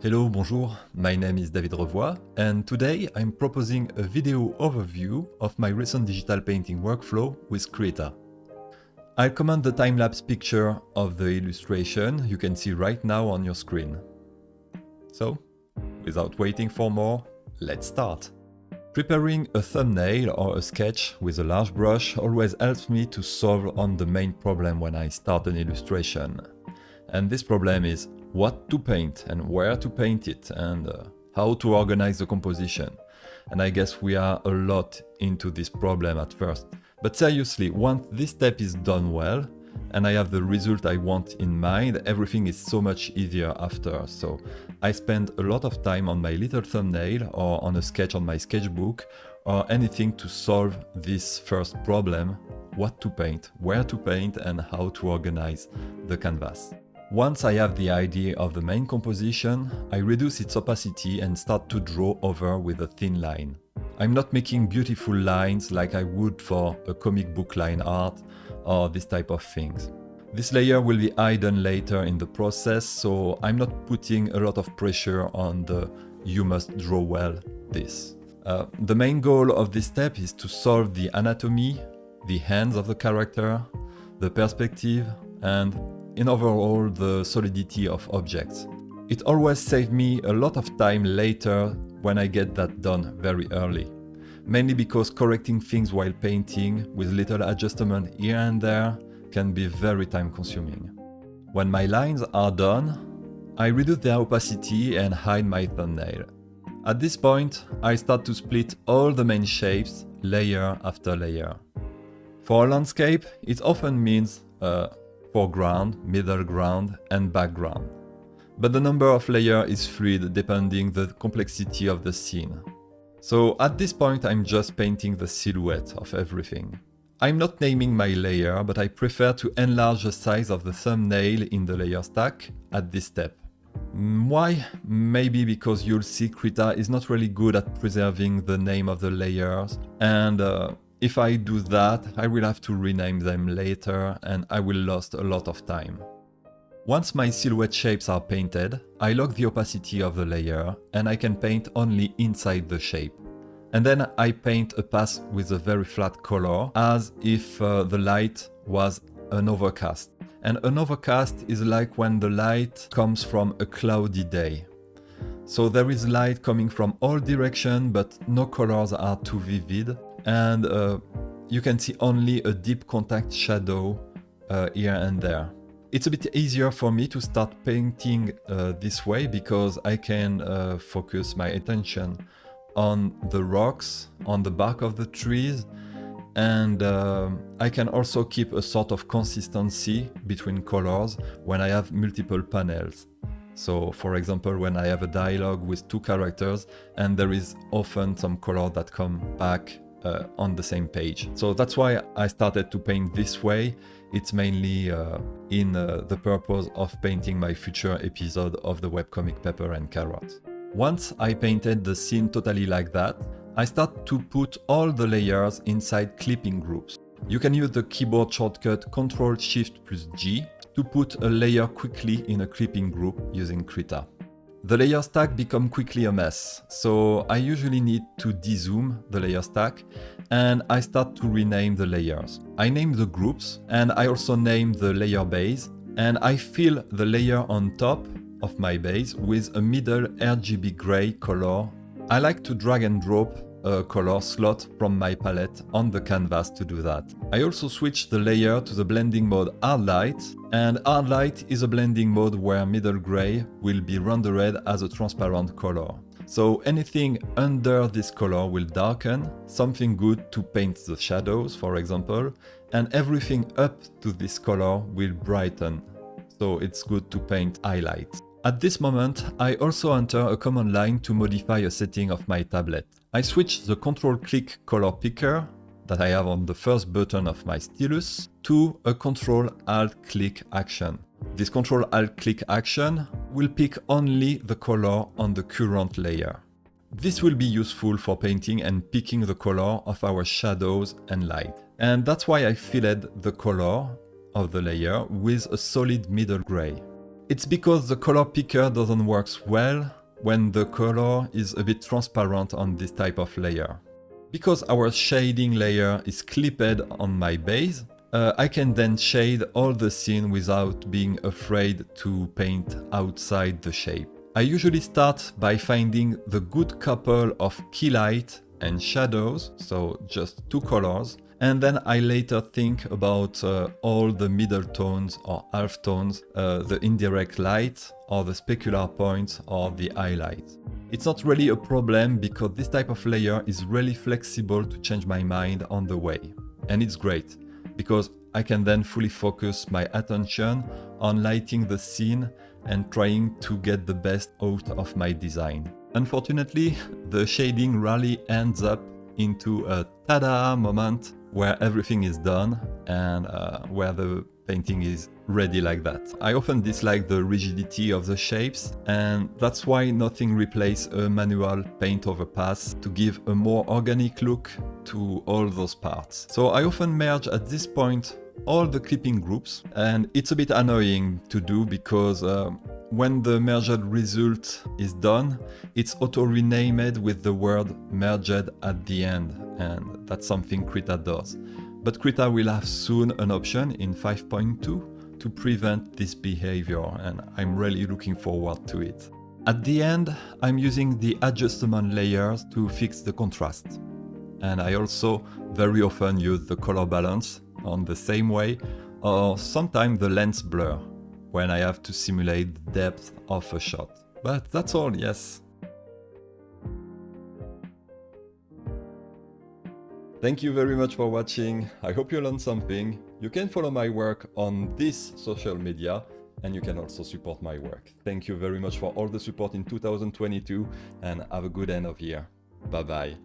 Hello, bonjour, my name is David Revoy, and today I'm proposing a video overview of my recent digital painting workflow with Krita. I'll comment the time-lapse picture of the illustration you can see right now on your screen. So, without waiting for more, let's start. Preparing a thumbnail or a sketch with a large brush always helps me to solve on the main problem when I start an illustration. And this problem is what to paint and where to paint it and how to organize the composition. And I guess we are a lot into this problem at first. But seriously, once this step is done well and I have the result I want in mind, everything is so much easier after. So I spend a lot of time on my little thumbnail or on a sketch on my sketchbook or anything to solve this first problem: what to paint, where to paint, and how to organize the canvas. Once I have the idea of the main composition, I reduce its opacity and start to draw over with a thin line. I'm not making beautiful lines like I would for a comic book line art or this type of things. This layer will be hidden later in the process, so I'm not putting a lot of pressure on the "you must draw well" this. The main goal of this step is to solve the anatomy, the hands of the character, the perspective, and in overall the solidity of objects. It always saves me a lot of time later when I get that done very early. Mainly because correcting things while painting with little adjustment here and there can be very time consuming. When my lines are done, I reduce their opacity and hide my thumbnail. At this point, I start to split all the main shapes layer after layer. For a landscape, it often means foreground, middle ground, and background. But the number of layers is fluid depending the complexity of the scene. So at this point I'm just painting the silhouette of everything. I'm not naming my layer, but I prefer to enlarge the size of the thumbnail in the layer stack at this step. Why? Maybe because you'll see Krita is not really good at preserving the name of the layers, and if I do that, I will have to rename them later and I will lose a lot of time. Once my silhouette shapes are painted, I lock the opacity of the layer and I can paint only inside the shape. And then I paint a path with a very flat color as if the light was an overcast. And an overcast is like when the light comes from a cloudy day. So there is light coming from all directions, but no colors are too vivid. And you can see only a deep contact shadow here and there. It's a bit easier for me to start painting this way because I can focus my attention on the rocks, on the bark of the trees, and I can also keep a sort of consistency between colors when I have multiple panels. So, for example, when I have a dialogue with two characters and there is often some color that come back on the same page. So that's why I started to paint this way. It's mainly in the purpose of painting my future episode of the webcomic Pepper and Carrot. Once I painted the scene totally like that, I start to put all the layers inside clipping groups. You can use the keyboard shortcut Ctrl+Shift+G to put a layer quickly in a clipping group using Krita. The layer stack becomes quickly a mess, so I usually need to dezoom the layer stack and I start to rename the layers. I name the groups and I also name the layer base, and I fill the layer on top of my base with a middle RGB gray color. I like to drag and drop a color slot from my palette on the canvas to do that. I also switch the layer to the blending mode Hard Light, and Hard Light is a blending mode where middle gray will be rendered as a transparent color. So anything under this color will darken, something good to paint the shadows, for example, and everything up to this color will brighten. So it's good to paint highlights. At this moment, I also enter a command line to modify a setting of my tablet. I switch the Ctrl-click color picker that I have on the first button of my stylus to a Ctrl-Alt-click action. This Ctrl-Alt-click action will pick only the color on the current layer. This will be useful for painting and picking the color of our shadows and light. And that's why I filled the color of the layer with a solid middle gray. It's because the color picker doesn't work well when the color is a bit transparent on this type of layer. Because our shading layer is clipped on my base, I can then shade all the scene without being afraid to paint outside the shape. I usually start by finding the good couple of key light and shadows, so just 2 colors, and then I later think about all the middle tones or half tones, the indirect light or the specular points or the highlights. It's not really a problem because this type of layer is really flexible to change my mind on the way. And it's great because I can then fully focus my attention on lighting the scene and trying to get the best out of my design. Unfortunately, the shading rarely ends up into a ta-da moment where everything is done and where the painting is ready like that. I often dislike the rigidity of the shapes, and that's why nothing replaces a manual paint over pass to give a more organic look to all those parts. So I often merge at this point all the clipping groups, and it's a bit annoying to do because when the merged result is done, it's auto-renamed with the word merged at the end, and that's something Krita does. But Krita will have soon an option in 5.2 to prevent this behavior, and I'm really looking forward to it. At the end, I'm using the adjustment layers to fix the contrast. And I also very often use the color balance on the same way, or sometimes the lens blur, when I have to simulate the depth of a shot. But that's all, yes. Thank you very much for watching. I hope you learned something. You can follow my work on this social media, and you can also support my work. Thank you very much for all the support in 2022, and have a good end of year. Bye bye.